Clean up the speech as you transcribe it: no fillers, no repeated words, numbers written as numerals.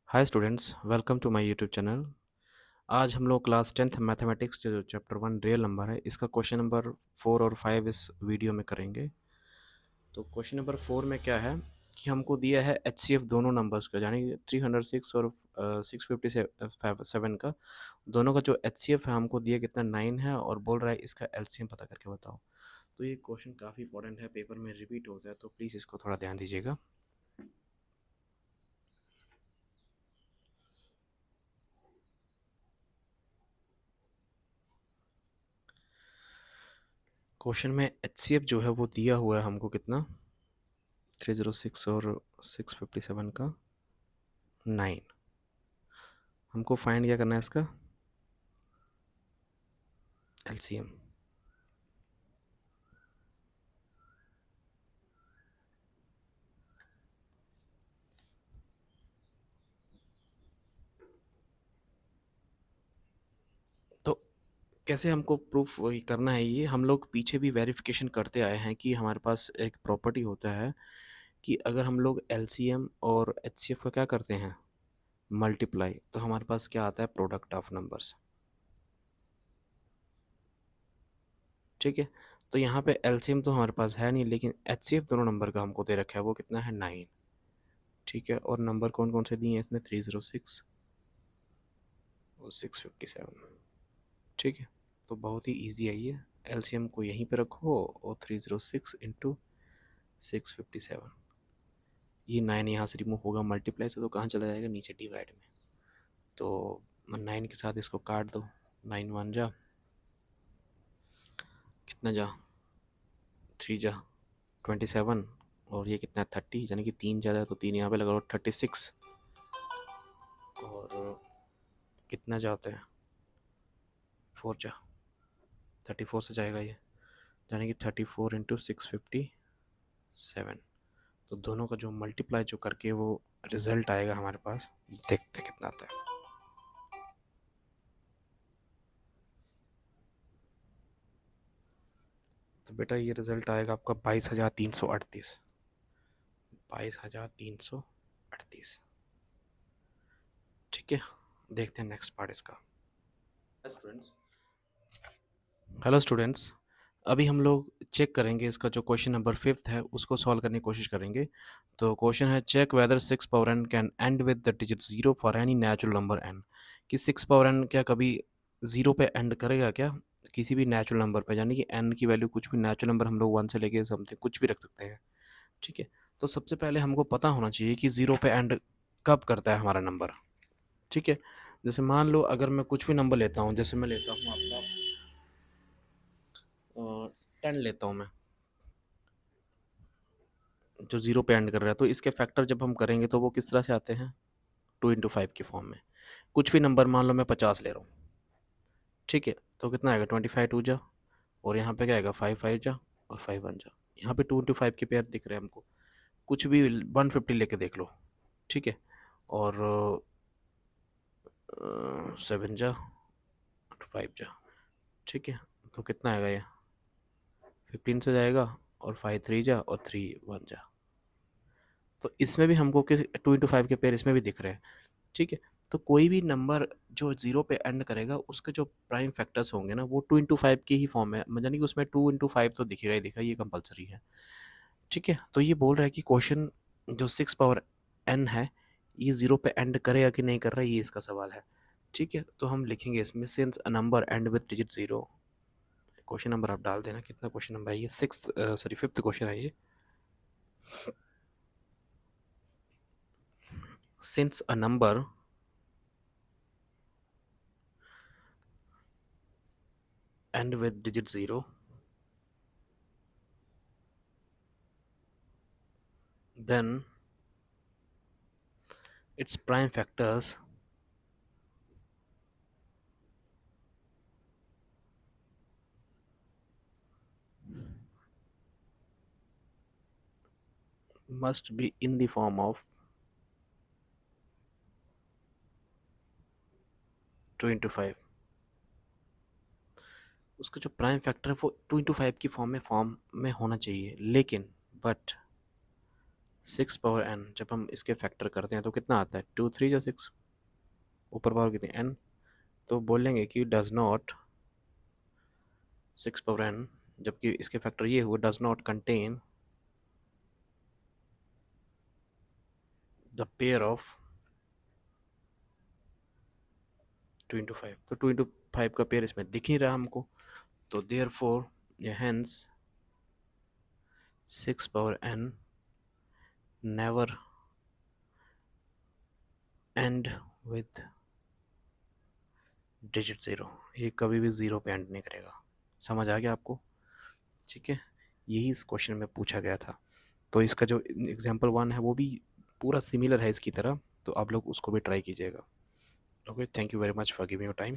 Hi students, welcome to my YouTube channel. आज हम लोग क्लास 10th मैथमेटिक्स जो चैप्टर 1 रियल नंबर है इसका क्वेश्चन नंबर 4 और 5 इस वीडियो में करेंगे। तो क्वेश्चन नंबर 4 में क्या है कि हमको दिया है एचसीएफ दोनों नंबर्स का, यानी 306 और 657 का दोनों का जो एचसीएफ है हमको दिया कितना 9 है, और बोल रहा है इसका एलसीएम पता करके बताओ। तो ये क्वेश्चन काफ़ी इंपॉर्टेंट है, पेपर में रिपीट होता है, तो प्लीज़ इसको थोड़ा ध्यान दीजिएगा। क्वेश्चन में एचसीएफ जो है वो दिया हुआ है हमको कितना 306 और 657 का 9। हमको फाइंड क्या करना है इसका एलसीएम। तो कैसे हमको प्रूफ वही करना है, ये हम लोग पीछे भी वेरिफिकेशन करते आए हैं कि हमारे पास एक प्रॉपर्टी होता है कि अगर हम लोग एलसीएम और एचसीएफ का क्या करते हैं मल्टीप्लाई, तो हमारे पास क्या आता है प्रोडक्ट ऑफ नंबर्स। ठीक है, तो यहाँ पे एलसीएम तो हमारे पास है नहीं, लेकिन एचसीएफ दोनों नंबर का हमको दे रखा है, वो कितना है 9। ठीक है, और नंबर कौन कौन से दिए हैं इसमें 306 और 657। ठीक है, तो बहुत ही इजी है ये। एलसीएम को यहीं पे रखो और 306 इंटू 657, ये 9 यहाँ से रिमूव होगा मल्टीप्लाई से, तो कहाँ चला जाएगा नीचे डिवाइड में। तो 9 के साथ इसको काट दो, 9 1 जा, कितना जा 3 जा 27, और ये कितना है 30, यानी कि 3 ज़्यादा है तो 3 यहाँ पे लगा लो 36, और कितना जाते हैं 4 जा 34 से जाएगा ये, यानी कि 34 इंटू 657। तो दोनों का जो मल्टीप्लाई जो करके वो रिजल्ट आएगा हमारे पास, देखते कितना आता है। तो बेटा ये रिजल्ट आएगा आपका 22,338। 22,338। ठीक है, देखते हैं नेक्स्ट पार्ट इसका। स्टूडेंट्स, हेलो स्टूडेंट्स, अभी हम लोग चेक करेंगे इसका जो क्वेश्चन नंबर 5 है उसको सॉल्व करने की कोशिश करेंगे। तो क्वेश्चन है check whether 6 power n can end with the digit 0 for any natural number n। कि 6 पावर n क्या कभी 0 पे एंड करेगा क्या किसी भी नेचुरल नंबर पे, यानी कि n की वैल्यू कुछ भी नेचुरल नंबर हम लोग 1 से लेके समथिंग कुछ भी रख सकते हैं। ठीक है, तो सबसे पहले हमको पता होना चाहिए कि 0 पे एंड कब करता है हमारा नंबर। ठीक है, जैसे मान लो अगर मैं कुछ भी नंबर लेता हूँ, जैसे मैं लेता हूँ आपका 10 लेता हूँ मैं, जो 0 पे एंड कर रहा है, तो इसके फैक्टर जब हम करेंगे तो वो किस तरह से आते हैं 2 into 5 के फॉर्म में। कुछ भी नंबर मान लो मैं 50 ले रहा हूँ, ठीक है, तो कितना आएगा 25 2 जा, और यहाँ पे क्या आएगा 5 5 जा, और 5 1 जा। यहाँ पे 2 into 5 के पेयर दिख रहे हैं हमको, कुछ भी 150 लेके देख लो। ठीक है, और 7 जा 5 जा। ठीक है, तो कितना आएगा ये 15 से जाएगा, और 5 3 जा, और 3 1 जा। तो इसमें भी हमको किस 2 into 5 के पेयर इसमें भी दिख रहे हैं। ठीक है, तो कोई भी नंबर जो 0 पे एंड करेगा उसके जो प्राइम फैक्टर्स होंगे ना वो 2 into 5 के ही फॉर्म में, यानी कि उसमें 2 into 5 तो दिखेगा ही दिखेगा, ये कंपलसरी है। ठीक है, तो ये बोल रहा है कि क्वेश्चन जो 6 पावर n है ये 0 पे एंड करेगा कि नहीं कर रहा है, ये इसका सवाल है। ठीक है, तो हम लिखेंगे इसमें since a number and with digit 0, question number आप डाल देना कितना क्वेश्चन नंबर है ये, 5th क्वेश्चन है ये। Since a number and with digit 0, then its prime factors must be in the form of 2 into 5। उसका जो प्राइम फैक्टर है वो 2 into 5 की फॉर्म में होना चाहिए, लेकिन बट 6 पावर n जब हम इसके फैक्टर करते हैं तो कितना आता है, 2 3 या 6, ऊपर पावर कितनी n, तो बोलेंगे कि डज नॉट 6 पावर n, जबकि इसके फैक्टर ये हुआ, does not contain the pair of 2 into 5, तो 2 इंटू 5 का पेयर इसमें दिख ही रहा हमको, तो देयर फोर ये hence 6 power n never end with digit zero, ये कभी भी ज़ीरो पे एंड नहीं करेगा। समझ आ गया आपको? ठीक है, यही इस क्वेश्चन में पूछा गया था। तो इसका जो एग्जाम्पल 1 है वो भी पूरा सिमिलर है इसकी तरह, तो आप लोग उसको भी ट्राई कीजिएगा। Okay, thank you very much for giving your time.